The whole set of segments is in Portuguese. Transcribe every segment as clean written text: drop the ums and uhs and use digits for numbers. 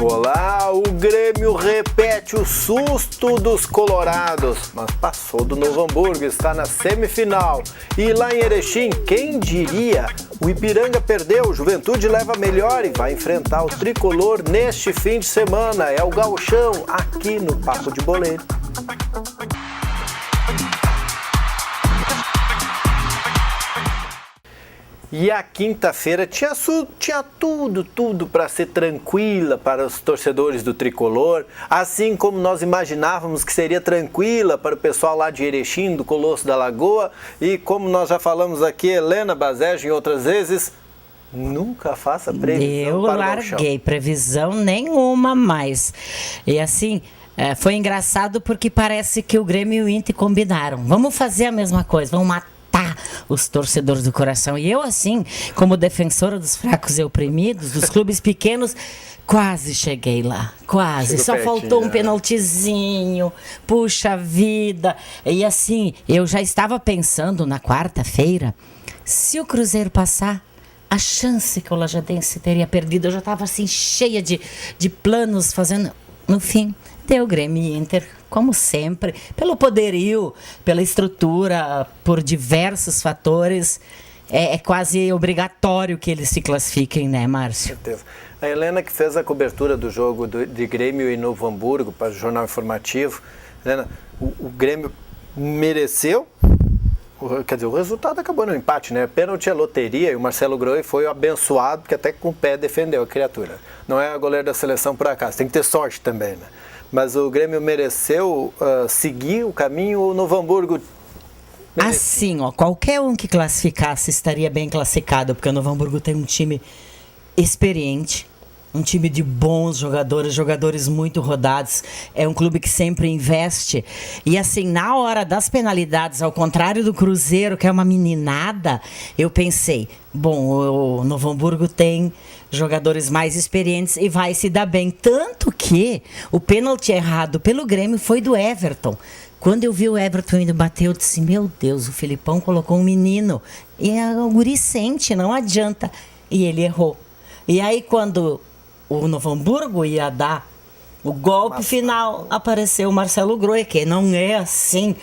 Olá, o Grêmio repete o susto dos colorados, mas passou do Novo Hamburgo, está na semifinal. E lá em Erechim, quem diria? O Ipiranga perdeu, o Juventude leva melhor e vai enfrentar o Tricolor neste fim de semana. É o Gauchão, aqui no Papo de Boleiro. E a quinta-feira tinha tudo para ser tranquila para os torcedores do Tricolor, assim como nós imaginávamos que seria tranquila para o pessoal lá de Erechim, do Colosso da Lagoa, e como nós já falamos aqui, Helena Bazege em outras vezes, nunca faça previsão para o Gauchão. Eu larguei previsão nenhuma mais. E assim, foi engraçado porque parece que o Grêmio e o Inter combinaram. Vamos fazer a mesma coisa, vamos matar os torcedores do coração. E eu, assim, como defensora dos fracos e oprimidos, dos clubes pequenos, quase cheguei lá. Quase. Só faltou um penaltizinho. Puxa vida. E assim, eu já estava pensando na quarta-feira, se o Cruzeiro passar, a chance que o Lajadense teria perdido, eu já estava assim, cheia de planos, fazendo. No fim, deu Grêmio e Inter, como sempre, pelo poderio, pela estrutura, por diversos fatores. É quase obrigatório que eles se classifiquem, né, Márcio? Com certeza. A Helena, que fez a cobertura do jogo de Grêmio e Novo Hamburgo para o Jornal Informativo, Helena, o Grêmio mereceu. Quer dizer, o resultado acabou no empate, né? Pênalti é loteria e o Marcelo Groi foi abençoado porque até com o pé defendeu a criatura. Não é a goleira da seleção por acaso, tem que ter sorte também, né? Mas o Grêmio mereceu seguir o caminho, o Novo Hamburgo mereceu. Assim, ó, qualquer um que classificasse estaria bem classificado, porque o Novo Hamburgo tem um time experiente, um time de bons jogadores muito rodados. É um clube que sempre investe. E assim, na hora das penalidades, ao contrário do Cruzeiro, que é uma meninada, eu pensei, bom, o Novo Hamburgo tem jogadores mais experientes e vai se dar bem. Tanto que o pênalti errado pelo Grêmio foi do Everton. Quando eu vi o Everton indo bater, eu disse, meu Deus, o Filipão colocou um menino. E o guri sente, não adianta. E ele errou. E aí, quando o Novo Hamburgo ia dar o golpe final, apareceu o Marcelo Groi, que não é assim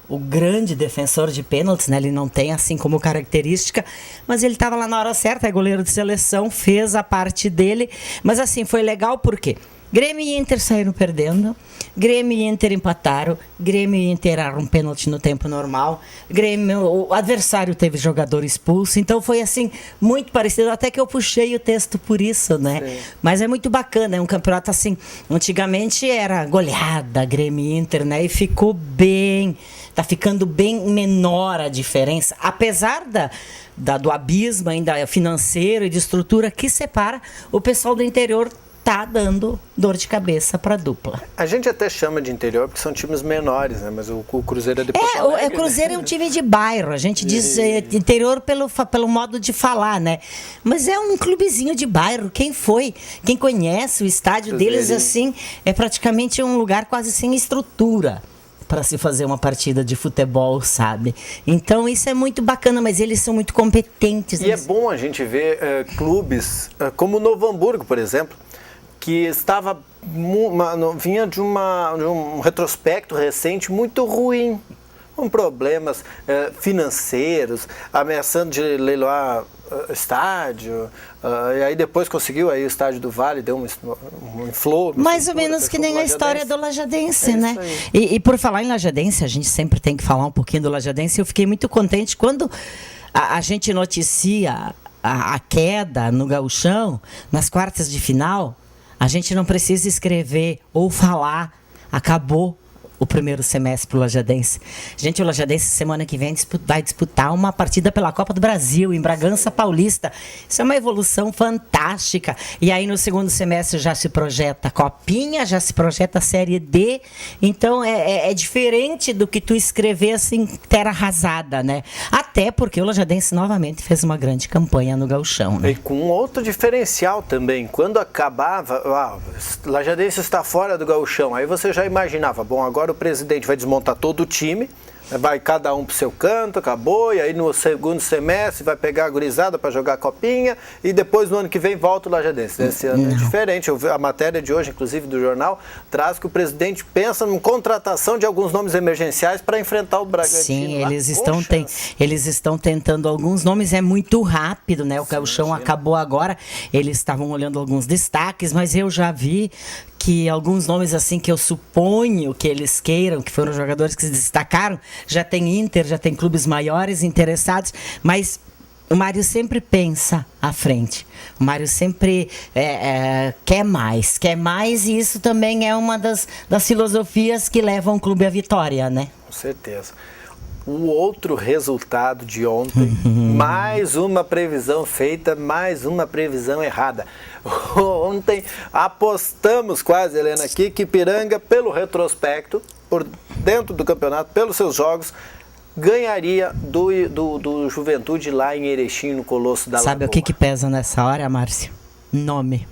o grande defensor de pênaltis, né? Ele não tem assim como característica, mas ele estava lá na hora certa, é goleiro de seleção, fez a parte dele, mas assim, foi legal porque Grêmio e Inter saíram perdendo, Grêmio e Inter empataram, Grêmio e Inter erraram um pênalti no tempo normal, o adversário teve jogador expulso, então foi assim, muito parecido, até que eu puxei o texto por isso, né? Sim. Mas é muito bacana, é um campeonato assim, antigamente era goleada, Grêmio e Inter, né? E ficou bem, tá ficando bem menor a diferença, apesar do abismo ainda financeiro e de estrutura que separa o pessoal do interior. Tá dando dor de cabeça para a dupla. A gente até chama de interior porque são times menores, né? Mas o Cruzeiro é de Porto Alegre, o Cruzeiro, né? É um time de bairro. A gente diz interior pelo modo de falar, né? Mas é um clubezinho de bairro. Quem conhece o estádio deles, assim, é praticamente um lugar quase sem estrutura para se fazer uma partida de futebol, sabe? Então isso é muito bacana, mas eles são muito competentes. E é bom a gente ver clubes como o Novo Hamburgo, por exemplo, que vinha de um retrospecto recente muito ruim, com problemas financeiros, ameaçando de leiloar estádio, e aí depois conseguiu, aí o estádio do Vale deu um inflou. Mais ou menos que nem a história do Lajadense, né? E por falar em Lajadense, a gente sempre tem que falar um pouquinho do Lajadense. Eu fiquei muito contente quando a gente noticia a queda no Gauchão, nas quartas de final. A gente não precisa escrever ou falar, acabou o primeiro semestre para o Lajadense. Gente, o Lajadense semana que vem vai disputar uma partida pela Copa do Brasil, em Bragança Paulista. Isso é uma evolução fantástica. E aí no segundo semestre já se projeta a Copinha, já se projeta a Série D. Então é diferente do que tu escrever assim, terra arrasada, né? Até porque o Lajadense novamente fez uma grande campanha no Gauchão, né? E com outro diferencial também. Quando acabava, Lajadense está fora do Gauchão. Aí você já imaginava, bom, agora o presidente vai desmontar todo o time, vai cada um pro seu canto, acabou, e aí no segundo semestre vai pegar a gurizada para jogar a copinha, e depois no ano que vem volta o Lajadense. Esse ano é diferente. A matéria de hoje, inclusive do jornal, traz que o presidente pensa em contratação de alguns nomes emergenciais para enfrentar o Bragantino. Sim, eles estão tentando alguns nomes, é muito rápido, né? O Gauchão acabou agora, eles estavam olhando alguns destaques, mas eu já vi que alguns nomes assim que eu suponho que eles queiram, que foram jogadores que se destacaram, já tem Inter, já tem clubes maiores interessados, mas o Mário sempre pensa à frente. O Mário sempre quer mais, e isso também é uma das filosofias que levam o clube à vitória, né? Com certeza. O outro resultado de ontem, mais uma previsão feita, mais uma previsão errada. Ontem apostamos quase, Helena, aqui que Ipiranga, pelo retrospecto, por dentro do campeonato, pelos seus jogos, ganharia do Juventude lá em Erechim, no Colosso da Lagoa. Sabe o que pesa nessa hora, Márcio? Nome.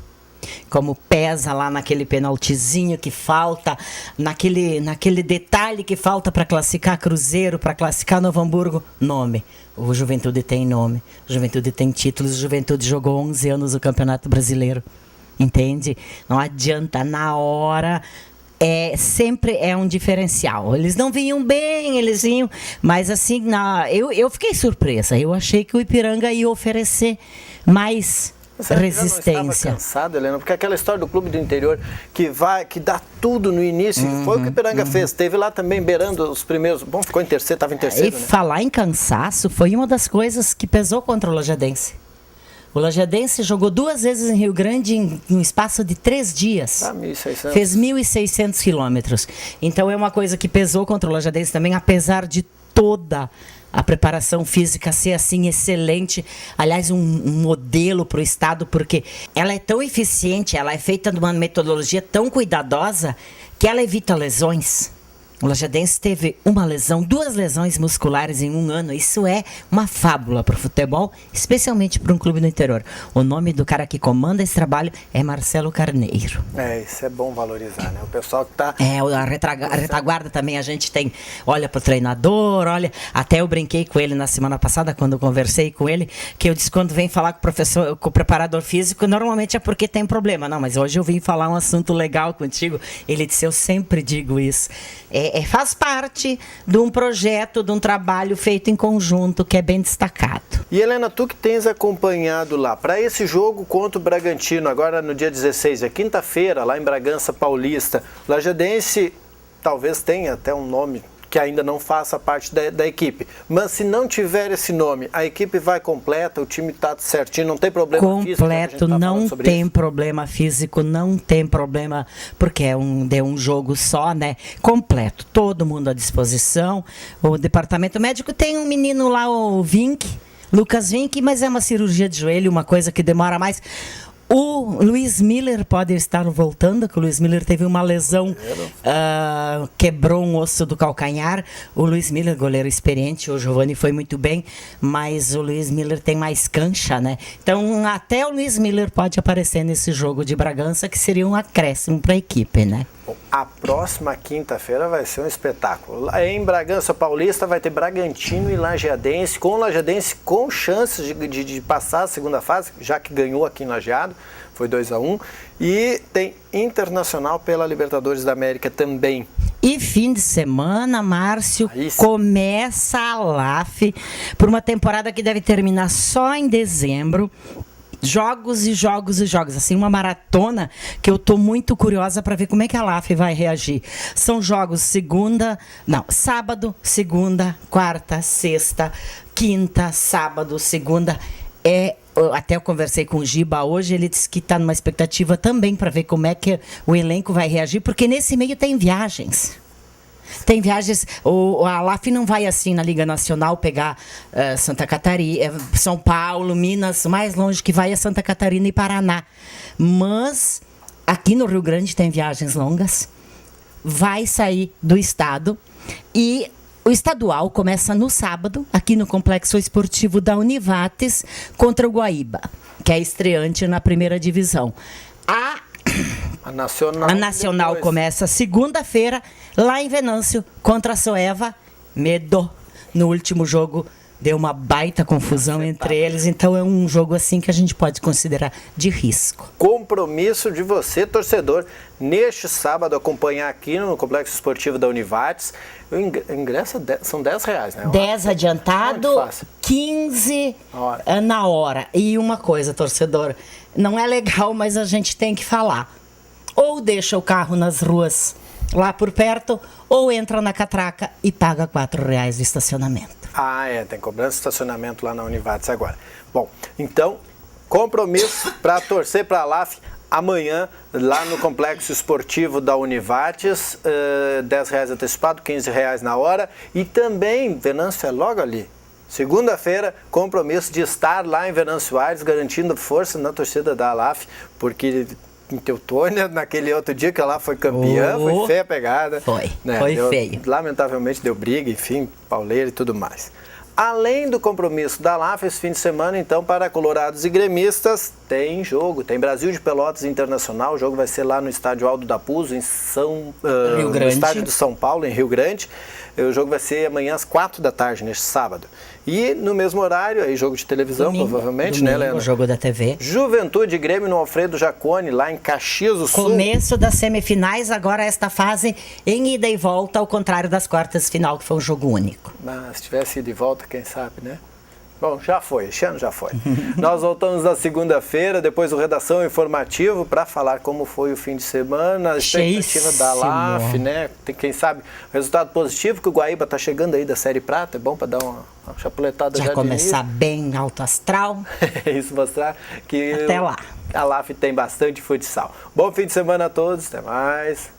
Como pesa lá naquele penaltizinho que falta, naquele detalhe que falta para classificar Cruzeiro, para classificar Novo Hamburgo, nome. O Juventude tem nome, o Juventude tem títulos, o Juventude jogou 11 anos o Campeonato Brasileiro, entende? Não adianta, na hora... sempre é um diferencial. Eles não vinham bem, eles vinham... Mas assim, eu fiquei surpresa. Eu achei que o Ipiranga ia oferecer mais resistência. Não estava cansado, Helena? Porque aquela história do clube do interior que dá tudo no início, foi o que o Ipiranga fez. Teve lá também beirando os primeiros... Bom, ficou em terceiro, estava em terceiro, E né? falar em cansaço foi uma das coisas que pesou contra o Lajadense. O Lajadense jogou 2 vezes em Rio Grande em um espaço de 3 dias. 1.600. Fez 1.600 quilômetros. Então é uma coisa que pesou contra o Lajadense também, apesar de toda a preparação física ser assim excelente. Aliás, um modelo para o estado, porque ela é tão eficiente, ela é feita de uma metodologia tão cuidadosa que ela evita lesões. O Lajadense teve 2 lesões musculares em 1 ano. Isso é uma fábula para o futebol, especialmente para um clube do interior. O nome do cara que comanda esse trabalho é Marcelo Carneiro. Isso é bom valorizar, né? O pessoal que está... A retaguarda também a gente tem, olha para o treinador, até eu brinquei com ele na semana passada, quando eu conversei com ele, que eu disse, quando vem falar com o professor, com o preparador físico, normalmente é porque tem problema. Não, mas hoje eu vim falar um assunto legal contigo. Ele disse, eu sempre digo isso. Faz parte de um projeto, de um trabalho feito em conjunto, que é bem destacado. E Helena, tu que tens acompanhado lá, para esse jogo contra o Bragantino, agora no dia 16, é quinta-feira, lá em Bragança Paulista, Lajadense talvez tenha até um nome que ainda não faça parte da equipe, mas se não tiver esse nome, a equipe vai completa, o time está certinho, não tem problema físico? Completo, não tem problema físico, não tem problema, porque é um jogo só, né? Completo, todo mundo à disposição. O departamento médico tem um menino lá, o Vink, Lucas Vink, mas é uma cirurgia de joelho, uma coisa que demora mais. O Luiz Miller pode estar voltando, que o Luiz Miller teve uma lesão, quebrou um osso do calcanhar. O Luiz Miller, goleiro experiente, o Giovani foi muito bem, mas o Luiz Miller tem mais cancha, né? Então, até o Luiz Miller pode aparecer nesse jogo de Bragança, que seria um acréscimo para a equipe, né? A próxima quinta-feira vai ser um espetáculo. Lá em Bragança Paulista vai ter Bragantino e Lajeadense, com chances de passar a segunda fase, já que ganhou aqui em Lajeado, foi 2-1. E tem Internacional pela Libertadores da América também. E fim de semana, Márcio, começa a LAF por uma temporada que deve terminar só em dezembro. Jogos e jogos e jogos, assim, uma maratona que eu tô muito curiosa para ver como é que a LAF vai reagir. São jogos sábado, segunda, quarta, sexta, quinta, sábado, segunda. Até eu conversei com o Giba hoje, ele disse que está numa expectativa também para ver como é que o elenco vai reagir, porque nesse meio tem viagens. Tem viagens, a LAF não vai assim na Liga Nacional pegar Santa Catarina, São Paulo, Minas, o mais longe que vai é Santa Catarina e Paraná. Mas aqui no Rio Grande tem viagens longas, vai sair do estado e o estadual começa no sábado, aqui no Complexo Esportivo da Univates, contra o Guaíba, que é estreante na primeira divisão. A Nacional começa segunda-feira, lá em Venâncio, contra a Soeva, Medo. No último jogo deu uma baita confusão entre eles, então é um jogo assim que a gente pode considerar de risco. Compromisso de você, torcedor, neste sábado acompanhar aqui no Complexo Esportivo da Univates. O ingresso são R$10, né? 10 adiantado, 15 na hora. E uma coisa, torcedor, não é legal, mas a gente tem que falar. Ou deixa o carro nas ruas lá por perto, ou entra na catraca e paga R$4 de estacionamento. Tem cobrança de estacionamento lá na Univates agora. Bom, então, compromisso para torcer para a LAF amanhã, lá no Complexo Esportivo da Univates, R$10 antecipado, R$15 na hora. E também, Venâncio é logo ali. Segunda-feira, compromisso de estar lá em Venâncio Aires, garantindo força na torcida da LAF, porque em Teutônia, naquele outro dia que ela foi campeã, foi feia a pegada. Foi feio. Lamentavelmente deu briga, enfim, pauleira e tudo mais. Além do compromisso da LAF, esse fim de semana, então, para colorados e gremistas, tem jogo. Tem Brasil de Pelotas Internacional, o jogo vai ser lá no estádio Aldo da Puzo, no estádio do São Paulo, em Rio Grande. O jogo vai ser amanhã às 4 da tarde, neste sábado. E no mesmo horário, aí jogo de televisão, provavelmente, né, Helena? O jogo da TV. Juventude e Grêmio no Alfredo Jaconi, lá em Caxias do Sul. Começo das semifinais, agora esta fase em ida e volta, ao contrário das quartas de final, que foi um jogo único. Mas se tivesse ido e volta, quem sabe, né? Bom, já foi, esse ano já foi. Nós voltamos na segunda-feira, depois do Redação Informativo, para falar como foi o fim de semana, a expectativa da LAF, né? Tem, quem sabe, resultado positivo, que o Guaíba está chegando aí da Série Prata, é bom para dar uma chapuletada já começar bem alto astral. Isso, mostrar que até lá. A LAF tem bastante futsal. Bom fim de semana a todos, até mais.